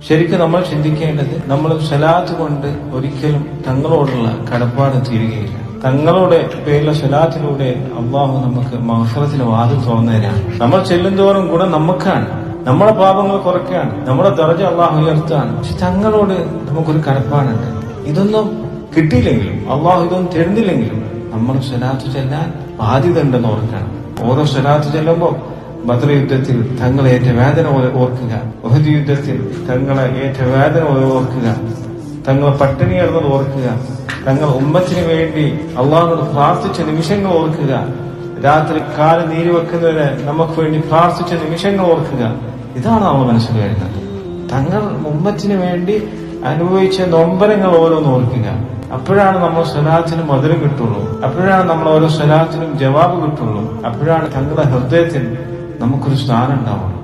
ശരിക്കും നമ്മൾ ചിന്തിക്കേണ്ടത്, നമ്മൾ സ്വലാത്ത് കൊണ്ട് ഒരിക്കലും തങ്ങളോടുള്ള കടപ്പാട് തീരുകയില്ല. തങ്ങളുടെ പേരിലെ സ്വലാത്തിലൂടെ അള്ളാഹു നമുക്ക് മഗ്ഫിറത്തിന്റെ വാതിൽ തുറന്നുതരാണ്. നമ്മൾ ചെല്ലുന്തോറും ഗുണം നമുക്കാണ്, നമ്മുടെ പാപങ്ങൾ കുറയ്ക്കാണ്, നമ്മുടെ ദർജ അള്ളാഹു ഉയർത്താണ്. പക്ഷെ തങ്ങളോട് നമുക്കൊരു കടപ്പാടുണ്ട്. ഇതൊന്നും കിട്ടിയില്ലെങ്കിലും, അള്ളാഹു ഇതൊന്നും തരുന്നില്ലെങ്കിലും നമ്മൾ സ്വലാത്ത് ചെല്ലാൻ ബാധ്യത ഉണ്ടെന്ന് ഓർക്കണം. ഓരോ സ്വലാത്ത് ചെല്ലുമ്പോൾ ബദർ യുദ്ധത്തിൽ തങ്ങളേറ്റ വേദന ഓർക്കുക, ഉഹദ് യുദ്ധത്തിൽ തങ്ങളെ ഏറ്റ വേദന ഓർക്കുക, തങ്ങൾ പട്ടിണി കിടന്നത് ഓർക്കുക, തങ്ങൾ ഉമ്മത്തിന് വേണ്ടി അള്ളാഹുവോട് പ്രാർത്ഥിച്ച നിമിഷങ്ങൾ ഓർക്കുക, രാത്രി കാല് നീര് വെക്കുന്നതിന് നമുക്ക് വേണ്ടി പ്രാർത്ഥിച്ച നിമിഷങ്ങൾ ഓർക്കുക. ഇതാണ് നമ്മൾ മനസ്സിൽ വരുന്നത്. തങ്ങൾ ഉമ്മത്തിന് വേണ്ടി അനുഭവിച്ച നൊമ്പരങ്ങൾ ഓരോന്ന് ഓർക്കുക. അപ്പോഴാണ് നമ്മൾ സ്വലാത്തിന് മധുരം കിട്ടുള്ളൂ. അപ്പോഴാണ് നമ്മൾ ഓരോ സ്വലാത്തിനും ജവാബ് കിട്ടുള്ളൂ. അപ്പോഴാണ് തങ്ങളുടെ ഹൃദയത്തിൽ നമുക്കൊരു സ്ഥാനം ഉണ്ടാവുള്ളൂ.